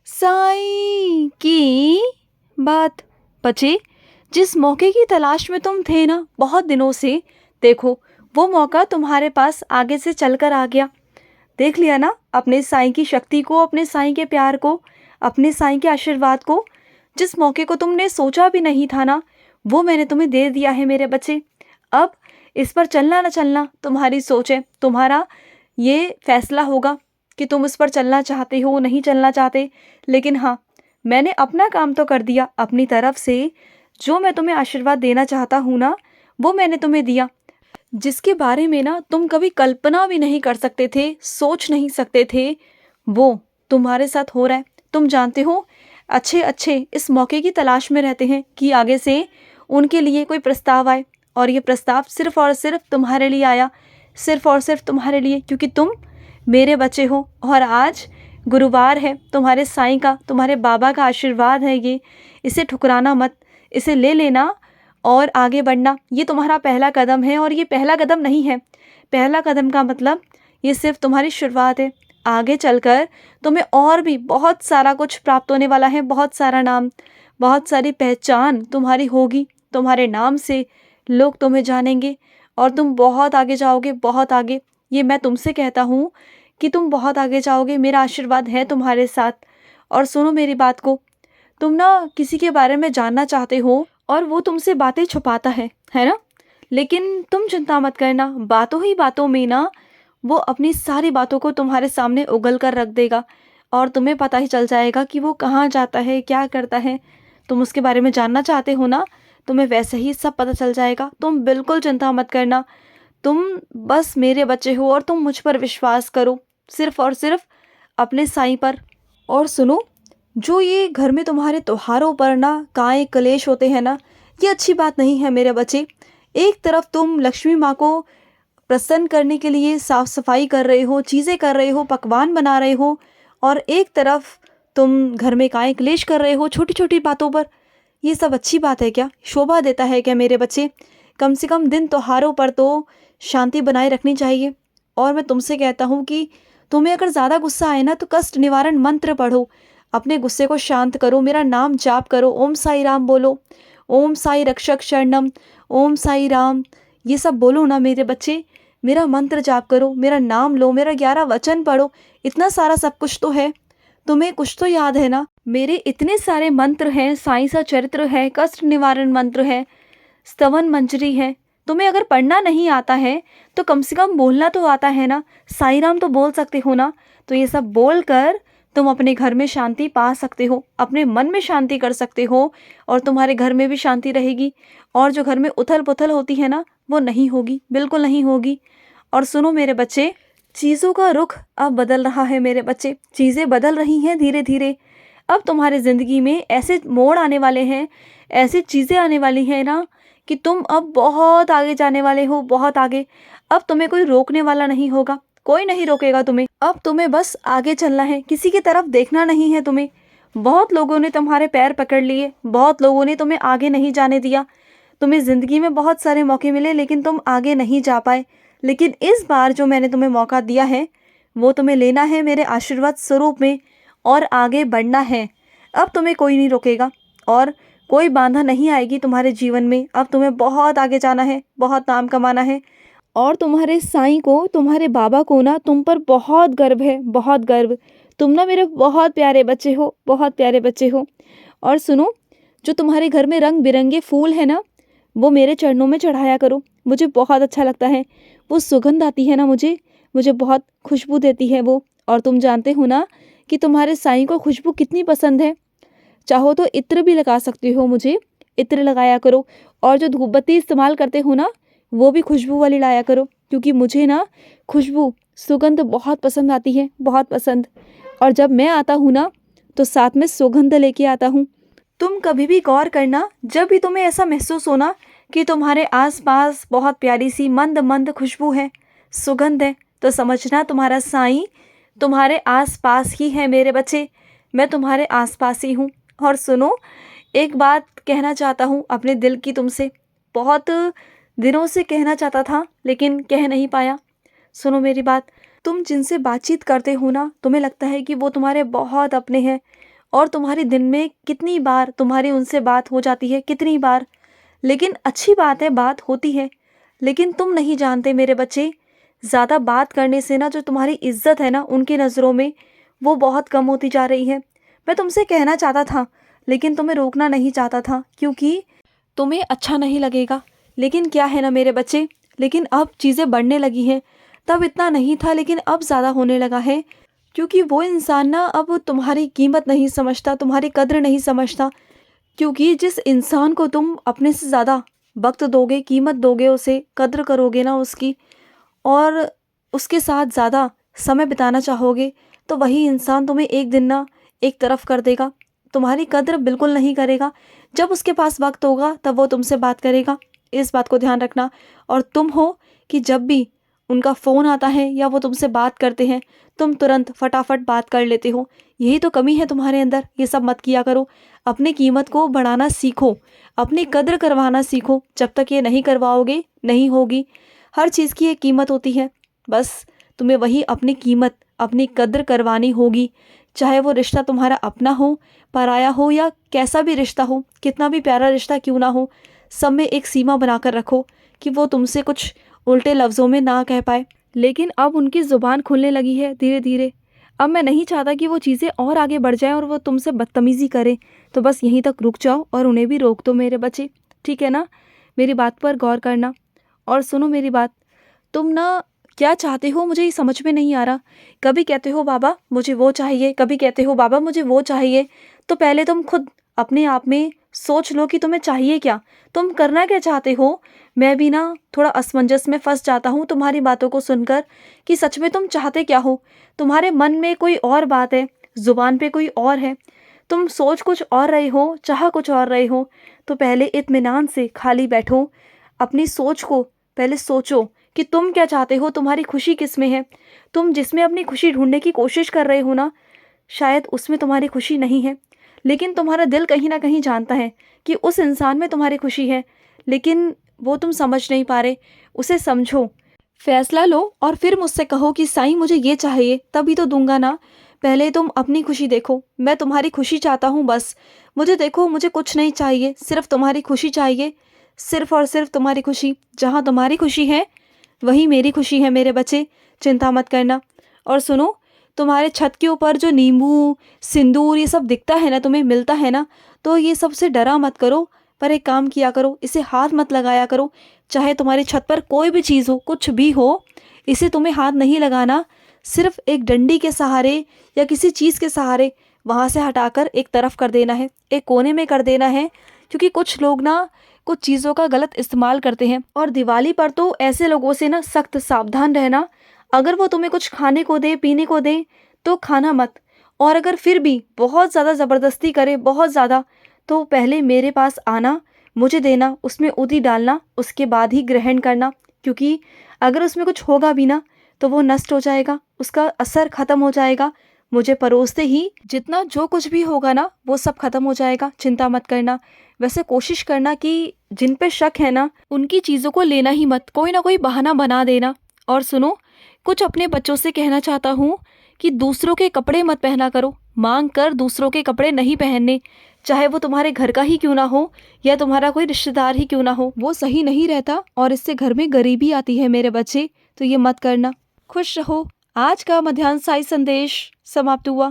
साईं की बात। बच्चे, जिस मौके की तलाश में तुम थे ना बहुत दिनों से, देखो वो मौका तुम्हारे पास आगे से चलकर आ गया। देख लिया ना अपने साईं की शक्ति को, अपने साईं के प्यार को, अपने साईं के आशीर्वाद को। जिस मौके को तुमने सोचा भी नहीं था ना, वो मैंने तुम्हें दे दिया है मेरे बच्चे। अब इस पर चलना न चलना तुम्हारी सोच है, तुम्हारा ये फैसला होगा कि तुम इस पर चलना चाहते हो नहीं चलना चाहते। लेकिन हाँ, मैंने अपना काम तो कर दिया अपनी तरफ से। जो मैं तुम्हें आशीर्वाद देना चाहता हूँ ना, वो मैंने तुम्हें दिया, जिसके बारे में ना तुम कभी कल्पना भी नहीं कर सकते थे, सोच नहीं सकते थे, वो तुम्हारे साथ हो रहा है। तुम जानते हो, अच्छे अच्छे इस मौके की तलाश में रहते हैं कि आगे से उनके लिए कोई प्रस्ताव आए, और ये प्रस्ताव सिर्फ और सिर्फ तुम्हारे लिए आया, सिर्फ और सिर्फ तुम्हारे लिए, क्योंकि तुम मेरे बच्चे हो। और आज गुरुवार है, तुम्हारे साईं का, तुम्हारे बाबा का आशीर्वाद है ये। इसे ठुकराना मत, इसे ले लेना और आगे बढ़ना। ये तुम्हारा पहला कदम है, और ये पहला कदम नहीं है। पहला कदम का मतलब ये सिर्फ तुम्हारी शुरुआत है। आगे चलकर तुम्हें और भी बहुत सारा कुछ प्राप्त होने वाला है, बहुत सारा नाम, बहुत सारी पहचान तुम्हारी होगी। तुम्हारे नाम से लोग तुम्हें जानेंगे और तुम बहुत आगे जाओगे, बहुत आगे। ये मैं तुमसे कहता हूँ कि तुम बहुत आगे जाओगे, मेरा आशीर्वाद है तुम्हारे साथ। और सुनो मेरी बात को, तुम ना किसी के बारे में जानना चाहते हो और वो तुमसे बातें छुपाता है ना? लेकिन तुम चिंता मत करना, बातों ही बातों में ना वो अपनी सारी बातों को तुम्हारे सामने उगल कर रख देगा, और तुम्हें पता ही चल जाएगा कि वो कहाँ जाता है, क्या करता है। तुम उसके बारे में जानना चाहते हो ना, तुम्हें वैसे ही सब पता चल जाएगा। तुम बिल्कुल चिंता मत करना, तुम बस मेरे बच्चे हो और तुम मुझ पर विश्वास करो, सिर्फ और सिर्फ अपने साईं पर। और सुनो, जो ये घर में तुम्हारे त्योहारों पर ना काए कलेश होते हैं ना, ये अच्छी बात नहीं है मेरे बच्चे। एक तरफ तुम लक्ष्मी माँ को प्रसन्न करने के लिए साफ सफाई कर रहे हो, चीज़ें कर रहे हो, पकवान बना रहे हो, और एक तरफ तुम घर में काए क्लेश कर रहे हो छोटी छोटी बातों पर। ये सब अच्छी बात है क्या? शोभा देता है क्या मेरे बच्चे? कम से कम दिन त्योहारों पर तो शांति बनाए रखनी चाहिए। और मैं तुमसे कहता हूँ कि तुम्हें अगर ज़्यादा गुस्सा आए ना, तो कष्ट निवारण मंत्र पढ़ो, अपने गुस्से को शांत करो, मेरा नाम जाप करो, ओम साई राम बोलो, ओम साई रक्षक शरणम, ओम साई राम, ये सब बोलो ना मेरे बच्चे। मेरा मंत्र जाप करो, मेरा नाम लो, मेरा 11 वचन पढ़ो। इतना सारा सब कुछ तो है, तुम्हें कुछ तो याद है ना? मेरे इतने सारे मंत्र हैं, साईं सा चरित्र है, कष्ट निवारण मंत्र है, स्तवन मंजरी है। तुम्हें अगर पढ़ना नहीं आता है तो कम से कम बोलना तो आता है ना? साई राम तो बोल सकते हो ना? तो ये सब बोल कर तुम अपने घर में शांति पा सकते हो, अपने मन में शांति कर सकते हो, और तुम्हारे घर में भी शांति रहेगी। और जो घर में उथल पुथल होती है ना, वो नहीं होगी, बिल्कुल नहीं होगी। और सुनो मेरे बच्चे, चीज़ों का रुख अब बदल रहा है मेरे बच्चे, चीज़ें बदल रही हैं धीरे धीरे। अब तुम्हारे ज़िंदगी में ऐसे मोड़ आने वाले हैं, ऐसी चीज़ें आने वाली हैं ना, कि तुम अब बहुत आगे जाने वाले हो, बहुत आगे। अब तुम्हें कोई रोकने वाला नहीं होगा, कोई नहीं रोकेगा तुम्हें। अब तुम्हें बस आगे चलना है, किसी की तरफ देखना नहीं है तुम्हें। बहुत लोगों ने तुम्हारे पैर पकड़ लिए, बहुत लोगों ने तुम्हें आगे नहीं जाने दिया। तुम्हें ज़िंदगी में बहुत सारे मौके मिले, लेकिन तुम आगे नहीं जा पाए। लेकिन इस बार जो मैंने तुम्हें मौका दिया है, वो तुम्हें लेना है मेरे आशीर्वाद स्वरूप में, और आगे बढ़ना है। अब तुम्हें कोई नहीं रोकेगा, और कोई बाधा नहीं आएगी तुम्हारे जीवन में। अब तुम्हें बहुत आगे जाना है, बहुत नाम कमाना है। और तुम्हारे साईं को, तुम्हारे बाबा को ना तुम पर बहुत गर्व है, बहुत गर्व। तुम ना मेरे बहुत प्यारे बच्चे हो, बहुत प्यारे बच्चे हो। और सुनो, जो तुम्हारे घर में रंग बिरंगे फूल है ना, वो मेरे चरणों में चढ़ाया करो, मुझे बहुत अच्छा लगता है। वो सुगंध आती है ना, मुझे मुझे बहुत खुशबू देती है वो। और तुम जानते हो ना कि तुम्हारे साईं को खुशबू कितनी पसंद है। चाहो तो इत्र भी लगा सकते हो, मुझे इत्र लगाया करो। और जो धूप बत्ती इस्तेमाल करते हो ना, वो भी खुशबू वाली लाया करो, क्योंकि मुझे ना खुशबू, सुगंध बहुत पसंद आती है, बहुत पसंद। और जब मैं आता हूँ ना, तो साथ में सुगंध लेके आता हूँ। तुम कभी भी गौर करना, जब भी तुम्हें ऐसा महसूस होना कि तुम्हारे आसपास बहुत प्यारी सी मंद मंद खुशबू है, सुगंध है, तो समझना तुम्हारा साईं तुम्हारे आसपास ही है मेरे बच्चे। मैं तुम्हारे आसपास ही हूँ। और सुनो, एक बात कहना चाहता हूँ अपने दिल की तुमसे, बहुत दिनों से कहना चाहता था लेकिन कह नहीं पाया। सुनो मेरी बात, तुम जिनसे बातचीत करते हो ना, तुम्हें लगता है कि वो तुम्हारे बहुत अपने हैं, और तुम्हारी दिन में कितनी बार तुम्हारी उनसे बात हो जाती है, कितनी बार। लेकिन अच्छी बात है, बात होती है। लेकिन तुम नहीं जानते मेरे बच्चे, ज़्यादा बात करने से ना जो तुम्हारी इज्जत है ना उनकी नज़रों में, वो बहुत कम होती जा रही है। मैं तुमसे कहना चाहता था लेकिन तुम्हें रोकना नहीं चाहता था, क्योंकि तुम्हें अच्छा नहीं लगेगा। लेकिन क्या है ना मेरे बच्चे, लेकिन अब चीज़ें बढ़ने लगी हैं। तब इतना नहीं था लेकिन अब ज़्यादा होने लगा है, क्योंकि वो इंसान ना अब तुम्हारी कीमत नहीं समझता, तुम्हारी कद्र नहीं समझता। क्योंकि जिस इंसान को तुम अपने से ज़्यादा वक्त दोगे, कीमत दोगे, उसे कद्र करोगे ना उसकी, और उसके साथ ज़्यादा समय बिताना चाहोगे, तो वही इंसान तुम्हें एक दिन ना एक तरफ कर देगा, तुम्हारी कद्र बिल्कुल नहीं करेगा। जब उसके पास वक्त होगा तब वो तुमसे बात करेगा, इस बात को ध्यान रखना। और तुम हो कि जब भी उनका फ़ोन आता है या वो तुमसे बात करते हैं, तुम तुरंत फटाफट बात कर लेते हो। यही तो कमी है तुम्हारे अंदर, ये सब मत किया करो। अपनी कीमत को बढ़ाना सीखो, अपनी कद्र करवाना सीखो। जब तक ये नहीं करवाओगे नहीं होगी। हर चीज़ की एक कीमत होती है, बस तुम्हें वही अपनी कीमत, अपनी कद्र करवानी होगी। चाहे वो रिश्ता तुम्हारा अपना हो, पराया हो, या कैसा भी रिश्ता हो, कितना भी प्यारा रिश्ता क्यों ना हो, सब में एक सीमा बनाकर रखो कि वो तुमसे कुछ उल्टे लफ्ज़ों में ना कह पाए। लेकिन अब उनकी ज़ुबान खुलने लगी है धीरे धीरे। अब मैं नहीं चाहता कि वो चीज़ें और आगे बढ़ जाएं और वो तुमसे बदतमीज़ी करें। तो बस यहीं तक रुक जाओ और उन्हें भी रोक दो मेरे बच्चे, ठीक है ना। मेरी बात पर गौर करना और सुनो मेरी बात। तुम ना क्या चाहते हो मुझे ये समझ में नहीं आ रहा। कभी कहते हो बाबा मुझे वो चाहिए, कभी कहते हो बाबा मुझे वो चाहिए। तो पहले तुम खुद अपने आप में सोच लो कि तुम्हें चाहिए क्या, तुम करना क्या चाहते हो। मैं भी ना थोड़ा असमंजस में फंस जाता हूँ तुम्हारी बातों को सुनकर कि सच में तुम चाहते क्या हो। तुम्हारे मन में कोई और बात है, ज़ुबान पे कोई और है, तुम सोच कुछ और रहे हो, चाह कुछ और रहे हो। तो पहले इत्मीनान से खाली बैठो, अपनी सोच को पहले सोचो कि तुम क्या चाहते हो, तुम्हारी खुशी किस में है। तुम जिसमें अपनी खुशी ढूंढने की कोशिश कर रहे हो ना, शायद उसमें तुम्हारी खुशी नहीं है। लेकिन तुम्हारा दिल कहीं ना कहीं जानता है कि उस इंसान में तुम्हारी खुशी है, लेकिन वो तुम समझ नहीं पा रहे। उसे समझो, फैसला लो और फिर मुझसे कहो कि साईं मुझे ये चाहिए, तभी तो दूंगा ना। पहले तुम अपनी खुशी देखो, मैं तुम्हारी खुशी चाहता हूँ बस। मुझे देखो, मुझे कुछ नहीं चाहिए, सिर्फ तुम्हारी खुशी चाहिए, सिर्फ और सिर्फ तुम्हारी खुशी। जहाँ तुम्हारी खुशी है वही मेरी खुशी है मेरे बच्चे, चिंता मत करना। और सुनो, तुम्हारे छत के ऊपर जो नींबू, सिंदूर ये सब दिखता है ना, तुम्हें मिलता है ना, तो ये सब से डरा मत करो। पर एक काम किया करो, इसे हाथ मत लगाया करो। चाहे तुम्हारी छत पर कोई भी चीज़ हो, कुछ भी हो, इसे तुम्हें हाथ नहीं लगाना। सिर्फ एक डंडी के सहारे या किसी चीज़ के सहारे वहाँ से हटाकर एक तरफ कर देना है, एक कोने में कर देना है। क्योंकि कुछ लोग ना कुछ चीज़ों का गलत इस्तेमाल करते हैं, और दिवाली पर तो ऐसे लोगों से ना सख्त सावधान रहना। अगर वो तुम्हें कुछ खाने को दे, पीने को दे, तो खाना मत। और अगर फिर भी बहुत ज़्यादा ज़बरदस्ती करे, बहुत ज़्यादा, तो पहले मेरे पास आना, मुझे देना, उसमें उदी डालना, उसके बाद ही ग्रहण करना। क्योंकि अगर उसमें कुछ होगा भी ना तो वो नष्ट हो जाएगा, उसका असर ख़त्म हो जाएगा। मुझे परोसते ही जितना जो कुछ भी होगा ना वो सब ख़त्म हो जाएगा, चिंता मत करना। वैसे कोशिश करना कि जिन पे शक है ना उनकी चीज़ों को लेना ही मत, कोई ना कोई बहाना बना देना। और सुनो, कुछ अपने बच्चों से कहना चाहता हूँ कि दूसरों के कपड़े मत पहना करो, मांग कर दूसरों के कपड़े नहीं पहनने। चाहे वो तुम्हारे घर का ही क्यों ना हो या तुम्हारा कोई रिश्तेदार ही क्यों ना हो, वो सही नहीं रहता और इससे घर में गरीबी आती है मेरे बच्चे। तो ये मत करना। खुश रहो। आज का मध्याह्न साई संदेश समाप्त हुआ।